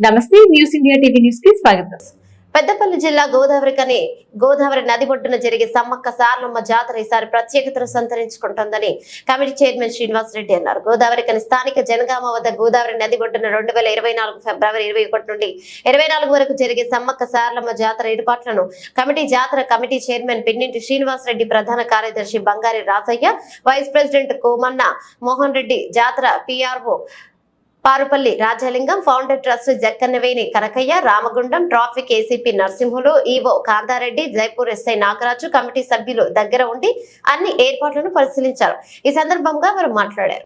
నమస్తే news India TV news కి స్వాగతం. పెద్దపల్లి జిల్లా గోదావరి నది ఒడ్డున జరిగే సమ్మక్క సారలమ్మ జాతర ఈసారి ప్రత్యేకతను సంతరించుకుంటోందని కమిటీ చైర్మన్ శ్రీనివాస్ రెడ్డి అన్నారు. గోదావరికని స్థానిక జనగామ వద్ద గోదావరి నది ఒడ్డున 2024 ఫిబ్రవరి 21 నుండి 24 వరకు జరిగే సమ్మక్క సారలమ్మ జాతర ఏర్పాట్లను జాతర కమిటీ చైర్మన్ పిన్నింటి శ్రీనివాస్ రెడ్డి, ప్రధాన కార్యదర్శి బంగారి రాజయ్య, వైస్ ప్రెసిడెంట్ కోమన్న మోహన్ రెడ్డి, జాతర PRO Parupalli Rajalingam, founder trust Jakkannaveni Kanakaiah, Ramagundam, traffic ACP Narasimhulu, EO Kantha Reddy, Jaipur SI Nagaraju committee సభ్యులు దగ్గర ఉండి అన్ని ఏర్పాట్లను పరిశీలించారు. ఈ సందర్భంగా వారు మాట్లాడారు.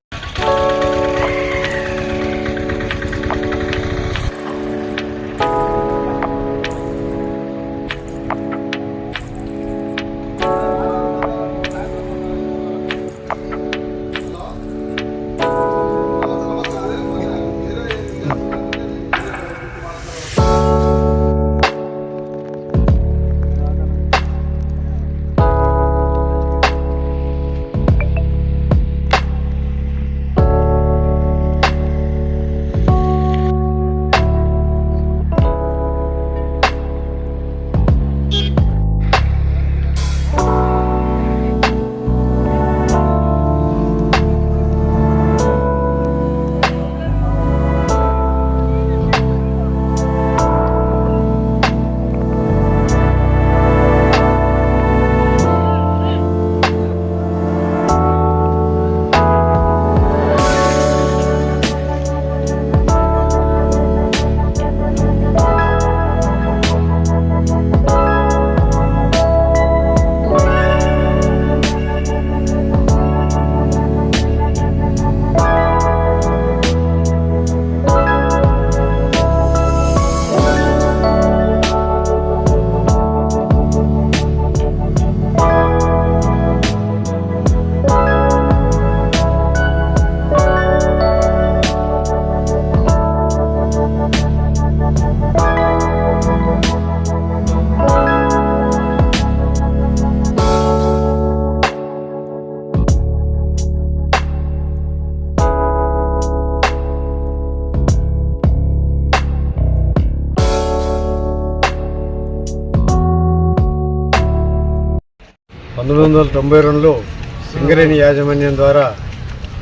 సింగరేణి యాజమాన్యం ద్వారా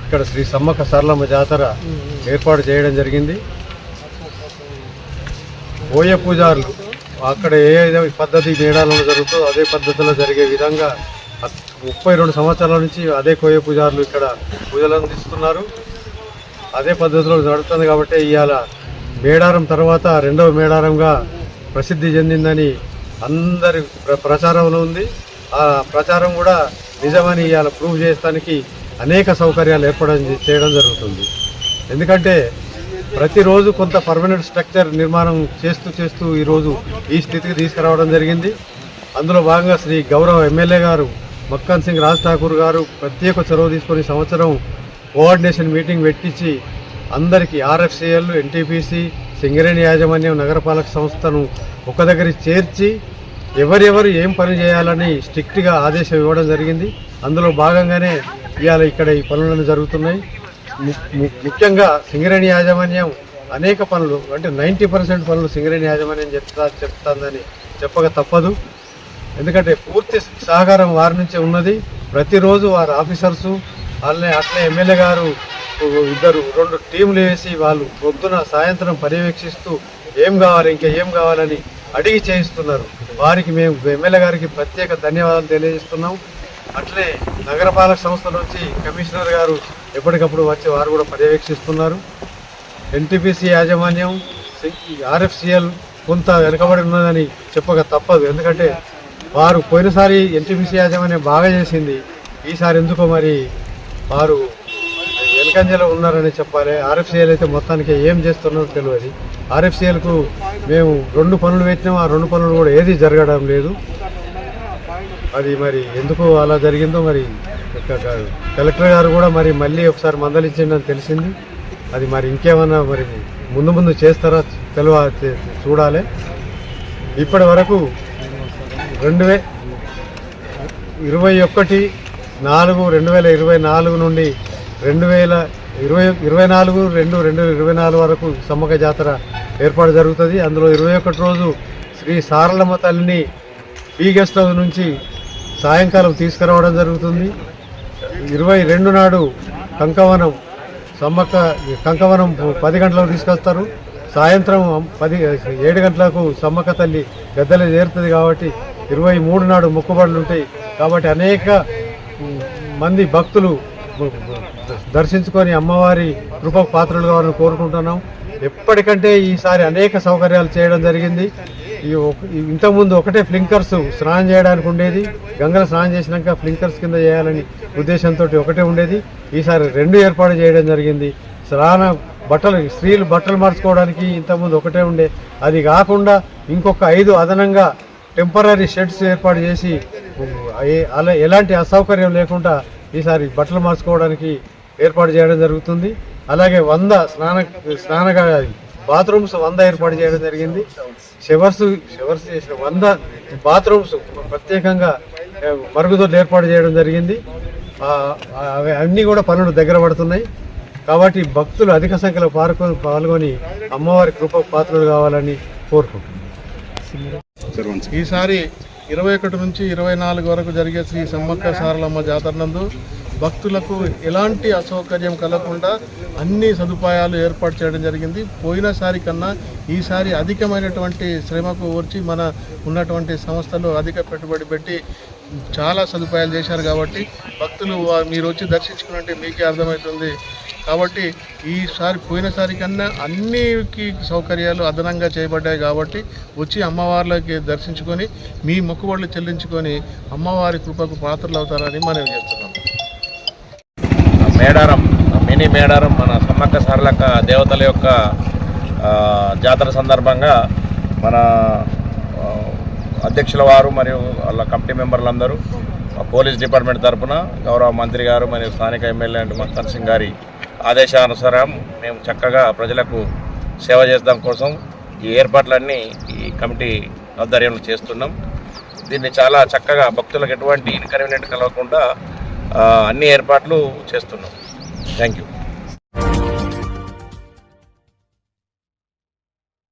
ఇక్కడ శ్రీ సమ్మక్క సారలమ్మ జాతర ఏర్పాటు చేయడం జరిగింది. బోయ పూజారులు అక్కడ ఏ పద్ధతి మేడాలలో జరుగుతుందో అదే పద్ధతిలో జరిగే విధంగా 32 సంవత్సరాల నుంచి అదే కోయ పూజారులు ఇక్కడ పూజలు అందిస్తున్నారు. అదే పద్ధతిలో నడుస్తుంది కాబట్టి ఇవాళ మేడారం తర్వాత రెండవ మేడారంగా ప్రసిద్ధి చెందిందని అందరి ప్రచారంలో ఉంది. ఆ ప్రచారం కూడా నిజమని ఇవాళ ప్రూవ్ చేయడానికి అనేక సౌకర్యాలు చేయడం జరుగుతుంది. ఎందుకంటే ప్రతిరోజు కొంత పర్మనెంట్ స్ట్రక్చర్ నిర్మాణం చేస్తూ ఈరోజు ఈ స్థితికి తీసుకురావడం జరిగింది. అందులో భాగంగా శ్రీ గౌరవ ఎమ్మెల్యే గారు మక్కన్ సింగ్ రాజ్ ఠాకూర్ గారు ప్రత్యేక చొరవ తీసుకొని సంవత్సరం కోఆర్డినేషన్ మీటింగ్ పెట్టించి అందరికీ ఆర్ఎఫ్సిఎల్, ఎన్టీపీసీ, సింగరేణి యాజమాన్యం, నగరపాలక సంస్థను ఒక దగ్గర చేర్చి ఎవరెవరు ఏం పని చేయాలని స్ట్రిక్ట్గా ఆదేశం ఇవ్వడం జరిగింది. అందులో భాగంగానే ఇవాళ ఇక్కడ ఈ పనులను జరుగుతున్నాయి. ముఖ్యంగా సింగరేణి యాజమాన్యం అనేక పనులు అంటే 90% పనులు సింగరేణి యాజమాన్యం చెప్తాందని చెప్పక తప్పదు. ఎందుకంటే పూర్తి సహకారం వారి నుంచే ఉన్నది. ప్రతిరోజు వారి ఆఫీసర్సు అట్లే ఎమ్మెల్యే గారు 2 టీంలు వేసి వాళ్ళు పొద్దున సాయంత్రం పర్యవేక్షిస్తూ ఏం కావాలి ఇంకా ఏం కావాలని అడిగి చేయిస్తున్నారు. వారికి మేము ఎమ్మెల్యే గారికి ప్రత్యేక ధన్యవాదాలు తెలియజేస్తున్నాం. అట్లే నగరపాలక సంస్థ నుంచి కమిషనర్ గారు ఎప్పటికప్పుడు వచ్చి వారు కూడా పర్యవేక్షిస్తున్నారు. ఎన్టీపీసీ యాజమాన్యం, ఆర్ఎఫ్సిఎల్ కొంత వెనుకబడి ఉన్నదని చెప్పక తప్పదు. ఎందుకంటే వారు పోయినసారి ఎన్టీపీసీ యాజమాన్యం బాగా చేసింది, ఈసారి ఎందుకో మరి వారు వెనకంజలో ఉన్నారని చెప్పాలి. ఆర్ఎఫ్సిఎల్ అయితే మొత్తానికి ఏం చేస్తున్నారో తెలియదు. ఆర్ఎఫ్సిఎల్కు మేము 2 పనులు పెట్టినాం, ఆ 2 పనులు కూడా ఏది జరగడం లేదు. అది మరి ఎందుకు అలా జరిగిందో మరి కలెక్టర్ గారు కూడా మరి మళ్ళీ ఒకసారి మందలించిందని తెలిసింది. అది మరి ఇంకేమన్నా మరి ముందు చేస్తారా చూడాలి. ఇప్పటి వరకు 21/4/2024 నుండి 2024 వరకు సమ్మక్క జాతర ఏర్పాటు జరుగుతుంది. అందులో 21 రోజు శ్రీ సారలమ్మ తల్లిని ఈ గెస్ట్ హౌస్ నుంచి సాయంకాలం తీసుకురావడం జరుగుతుంది. 22 నాడు కంకవనం కంకవనం 10 గంటలకు తీసుకొస్తారు. సాయంత్రం 7 గంటలకు సమ్మక్క తల్లి గద్దెలు చేరుతుంది. కాబట్టి 23 నాడు మొక్కుబడులు ఉంటాయి. కాబట్టి అనేక మంది భక్తులు దర్శించుకొని అమ్మవారి కృపకు పాత్రలు కావాలని కోరుకుంటున్నాం. ఎప్పటికంటే ఈసారి అనేక సౌకర్యాలు చేయడం జరిగింది. ఇంతకుముందు ఒకటే ఫ్లింకర్స్ స్నానం చేయడానికి ఉండేది. గంగలో స్నానం చేసినాక ఫ్లింకర్స్ కింద చేయాలని ఉద్దేశంతో ఒకటే ఉండేది. ఈసారి 2 ఏర్పాటు చేయడం జరిగింది. స్త్రీలు బట్టలు మార్చుకోవడానికి ఇంతకుముందు ఒకటే ఉండే, అది కాకుండా ఇంకొక 5 అదనంగా టెంపరీ షెడ్స్ ఏర్పాటు చేసి అలా ఎలాంటి అసౌకర్యం లేకుండా ఈసారి బట్టలు మార్చుకోవడానికి ఏర్పాటు చేయడం జరుగుతుంది. అలాగే 100 స్నానగా బాత్రూమ్స్ 100 ఏర్పాటు చేయడం జరిగింది. షవర్స్ చేసిన 100 బాత్రూమ్స్ ప్రత్యేకంగా మరుగుదొడ్లు ఏర్పాటు చేయడం జరిగింది. అన్నీ కూడా పనులు దగ్గర పడుతున్నాయి. కాబట్టి భక్తులు అధిక సంఖ్యలో పాల్గొని అమ్మవారి కృప పాత్రలు కావాలని కోరుకుంటున్నాం. ఈసారి 21 నుంచి 24 వరకు జరిగే శ్రీ సమ్మక్క సారలమ్మ జాతర నందు భక్తులకు ఎలాంటి అసౌకర్యం కలగకుండా అన్ని సదుపాయాలు ఏర్పాటు చేయడం జరిగింది. పోయినసారి కన్నా ఈసారి అధికమైనటువంటి శ్రమకు వచ్చి మన ఉన్నటువంటి సంస్థలు అధిక పెట్టుబడి పెట్టి చాలా సదుపాయాలు చేశారు. కాబట్టి భక్తులు మీరు వచ్చి దర్శించుకున్నట్టే మీకే అర్థమవుతుంది. కాబట్టి ఈసారి పోయినసారి కన్నా అన్నికి సౌకర్యాలు అదనంగా చేయబడ్డాయి. కాబట్టి వచ్చి అమ్మవార్లకి దర్శించుకొని మీ మొక్కుబడులు చెల్లించుకొని అమ్మవారి కృపకు పాత్రలు అవుతారని మనవి చేస్తున్నాం. మినీ మేడారం మన సమ్మక్క సారలక్క దేవతల యొక్క జాతర సందర్భంగా మన అధ్యక్షుల వారు మరియు వాళ్ళ కమిటీ మెంబర్లందరూ పోలీస్ డిపార్ట్మెంట్ తరఫున గౌరవ మంత్రి గారు మరియు స్థానిక ఎమ్మెల్యే మస్తాన్ సింగ్ గారి ఆదేశానుసారం మేము చక్కగా ప్రజలకు సేవ చేద్దాం కోసం ఈ ఏర్పాట్లన్నీ ఈ కమిటీ ఆధ్వర్యంలో చేస్తున్నాం. దీన్ని చాలా చక్కగా భక్తులకు ఎటువంటి ఇన్కన్వీనియంట్ కలగకుండా అన్ని ఏర్పాట్లు చేస్తున్నాం. Thank you.